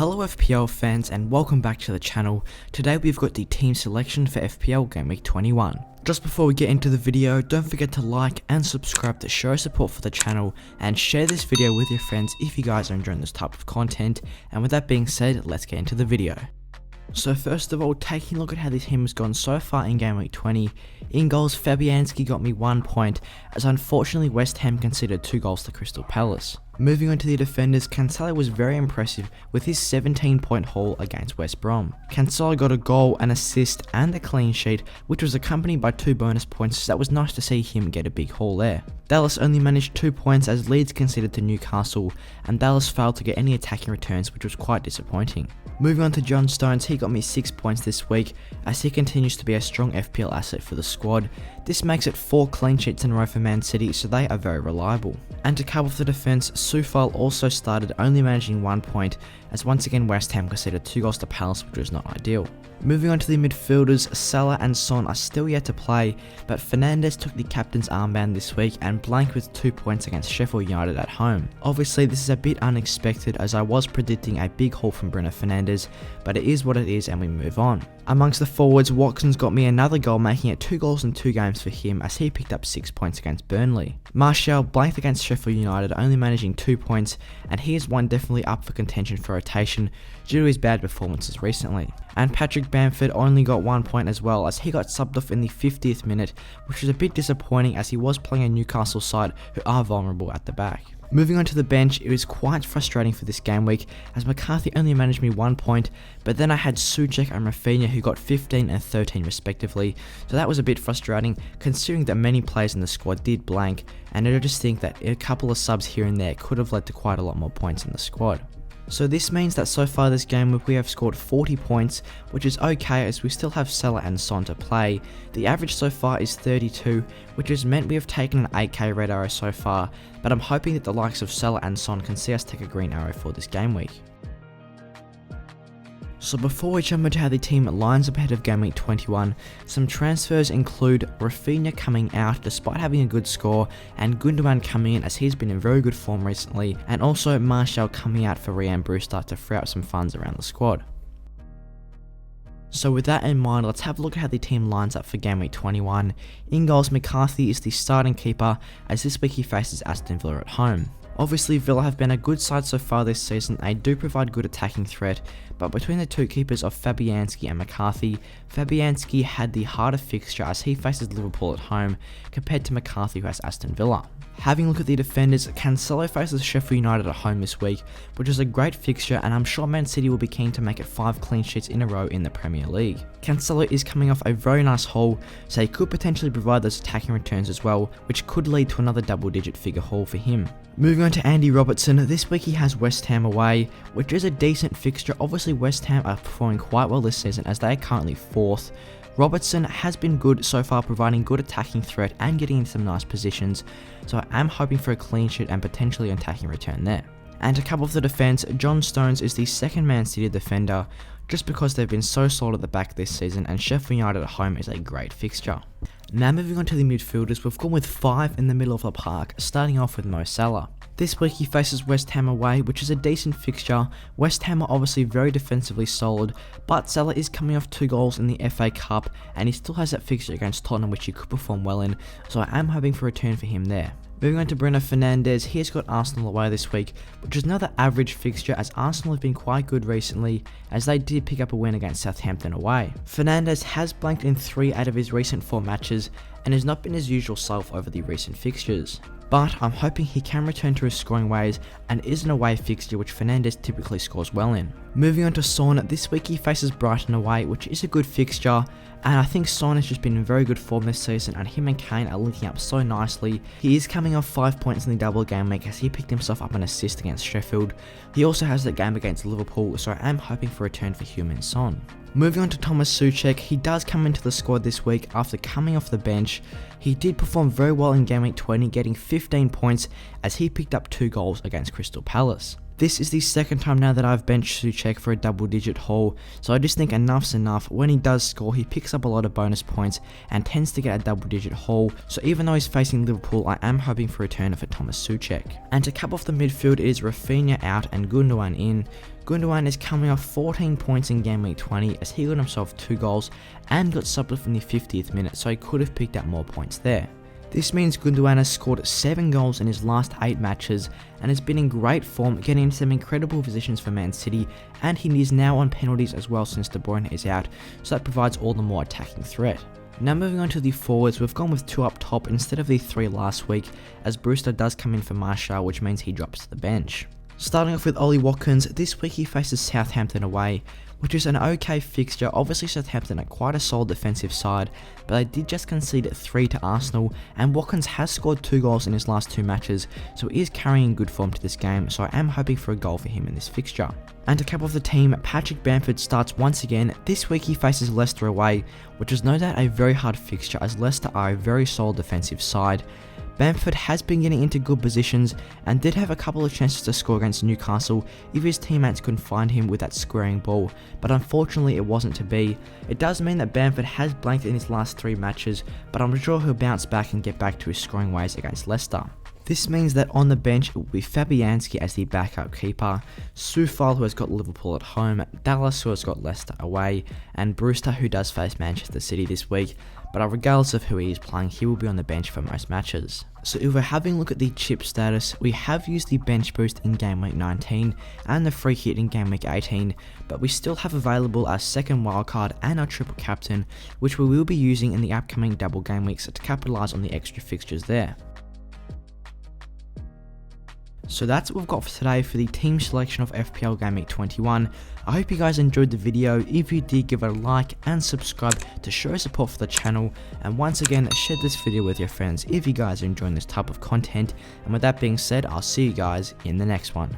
Hello FPL fans and welcome back to the channel. Today we've got the team selection for FPL Gameweek 21. Just before we get into the video, don't forget to like and subscribe to show support for the channel and share this video with your friends if you guys are enjoying this type of content. And with that being said, let's get into the video. So first of all, taking a look at how the team has gone so far in Game Week 20. In goals, Fabianski got me 1 point, as unfortunately West Ham conceded 2 goals to Crystal Palace. Moving on to the defenders, Cancelo was very impressive with his 17-point haul against West Brom. Cancelo got a goal, an assist and a clean sheet, which was accompanied by 2 bonus points, so that was nice to see him get a big haul there. Dallas only managed 2 points as Leeds conceded to Newcastle, and Dallas failed to get any attacking returns, which was quite disappointing. Moving on to John Stones, he got me 6 points this week as he continues to be a strong FPL asset for the squad. This makes it 4 clean sheets in a row for Man City, so they are very reliable. And to cover off the defence, Soufal also started only managing 1 point, as once again West Ham conceded 2 goals to Palace, which was not ideal. Moving on to the midfielders, Salah and Son are still yet to play, but Fernandes took the captain's armband this week and blanked with 2 points against Sheffield United at home. Obviously this is a bit unexpected as I was predicting a big haul from Bruno Fernandes, but it is what it is and we move on. Amongst the forwards, Watson's got me another goal, making it 2 goals in 2 games for him as he picked up 6 points against Burnley. Martial blanked against Sheffield United, only managing 2 points, and he is one definitely up for contention for rotation due to his bad performances recently. And Patrick Bamford only got 1 point as well, as he got subbed off in the 50th minute, which was a bit disappointing as he was playing a Newcastle side who are vulnerable at the back. Moving on to the bench, it was quite frustrating for this game week as McCarthy only managed me 1 point, but then I had Souček and Rafinha who got 15 and 13 respectively, so that was a bit frustrating considering that many players in the squad did blank, and I just think that a couple of subs here and there could have led to quite a lot more points in the squad. So this means that so far this game week we have scored 40 points, which is okay as we still have Salah and Son to play. The average so far is 32, which has meant we have taken an 8k red arrow so far, but I'm hoping that the likes of Salah and Son can see us take a green arrow for this game week. So before we jump into how the team lines up ahead of Game Week 21, some transfers include Rafinha coming out despite having a good score, and Gundogan coming in as he's been in very good form recently, and also Martial coming out for Ryan Brewster to free up some funds around the squad. So with that in mind, let's have a look at how the team lines up for Game Week 21. In goals, McCarthy is the starting keeper as this week he faces Aston Villa at home. Obviously Villa have been a good side so far this season, they do provide good attacking threat, but between the two keepers of Fabianski and McCarthy, Fabianski had the harder fixture as he faces Liverpool at home compared to McCarthy who has Aston Villa. Having a look at the defenders, Cancelo faces Sheffield United at home this week, which is a great fixture and I'm sure Man City will be keen to make it 5 clean sheets in a row in the Premier League. Cancelo is coming off a very nice haul, so he could potentially provide those attacking returns as well, which could lead to another double-digit figure haul for him. Moving on to Andy Robertson, this week he has West Ham away, which is a decent fixture. Obviously West Ham are performing quite well this season as they are currently 4th. Robertson has been good so far, providing good attacking threat and getting into some nice positions, so I am hoping for a clean sheet and potentially an attacking return there. And to cover off the defence, John Stones is the second Man City defender, just because they've been so solid at the back this season, and Sheffield United at home is a great fixture. Now moving on to the midfielders, we've gone with 5 in the middle of the park, starting off with Mo Salah. This week he faces West Ham away, which is a decent fixture. West Ham are obviously very defensively solid, but Salah is coming off 2 goals in the FA Cup, and he still has that fixture against Tottenham which he could perform well in, so I am hoping for a return for him there. Moving on to Bruno Fernandes, he has got Arsenal away this week, which is another average fixture as Arsenal have been quite good recently as they did pick up a win against Southampton away. Fernandes has blanked in 3 out of his recent 4 matches and has not been his usual self over the recent fixtures. But I'm hoping he can return to his scoring ways and is an away fixture which Fernandes typically scores well in. Moving on to Son, this week he faces Brighton away, which is a good fixture, and I think Son has just been in very good form this season and him and Kane are linking up so nicely. He is coming off 5 points in the double game week as he picked himself up an assist against Sheffield. He also has that game against Liverpool, so I am hoping for a return for him and Son. Moving on to Thomas Souček, he does come into the squad this week after coming off the bench. He did perform very well in Game Week 20, getting 15 points as he picked up 2 goals against Crystal Palace. This is the second time now that I've benched Souček for a double-digit haul, so I just think enough's enough. When he does score, he picks up a lot of bonus points and tends to get a double-digit haul, so even though he's facing Liverpool, I am hoping for a return for Thomas Souček. And to cap off the midfield is Rafinha out and Gundogan in. Gundogan is coming off 14 points in game week 20 as he got himself 2 goals and got subbed from the 50th minute, so he could have picked up more points there. This means Gundogan has scored 7 goals in his last 8 matches and has been in great form, getting into some incredible positions for Man City, and he is now on penalties as well since De Bruyne is out, so that provides all the more attacking threat. Now moving on to the forwards, we've gone with 2 up top instead of the 3 last week, as Brewster does come in for Martial, which means he drops to the bench. Starting off with Ollie Watkins, this week he faces Southampton away, which is an okay fixture. Obviously Southampton are quite a solid defensive side, but they did just concede 3 to Arsenal, and Watkins has scored 2 goals in his last 2 matches, so he is carrying good form to this game, so I am hoping for a goal for him in this fixture. And to cap off the team, Patrick Bamford starts once again. This week he faces Leicester away, which is no doubt a very hard fixture as Leicester are a very solid defensive side. Bamford has been getting into good positions and did have a couple of chances to score against Newcastle if his teammates couldn't find him with that squaring ball, but unfortunately it wasn't to be. It does mean that Bamford has blanked in his last 3 matches, but I'm sure he'll bounce back and get back to his scoring ways against Leicester. This means that on the bench it will be Fabianski as the backup keeper, Soufal who has got Liverpool at home, Dallas who has got Leicester away, and Brewster who does face Manchester City this week, but regardless of who he is playing, he will be on the bench for most matches. So if we're having a look at the chip status, we have used the bench boost in game week 19 and the free hit in game week 18, but we still have available our second wildcard and our triple captain, which we will be using in the upcoming double game weeks to capitalise on the extra fixtures there. So that's what we've got for today for the team selection of FPL GW21. I hope you guys enjoyed the video. If you did, give it a like and subscribe to show support for the channel, and once again share this video with your friends if you guys are enjoying this type of content. And with that being said, I'll see you guys in the next one.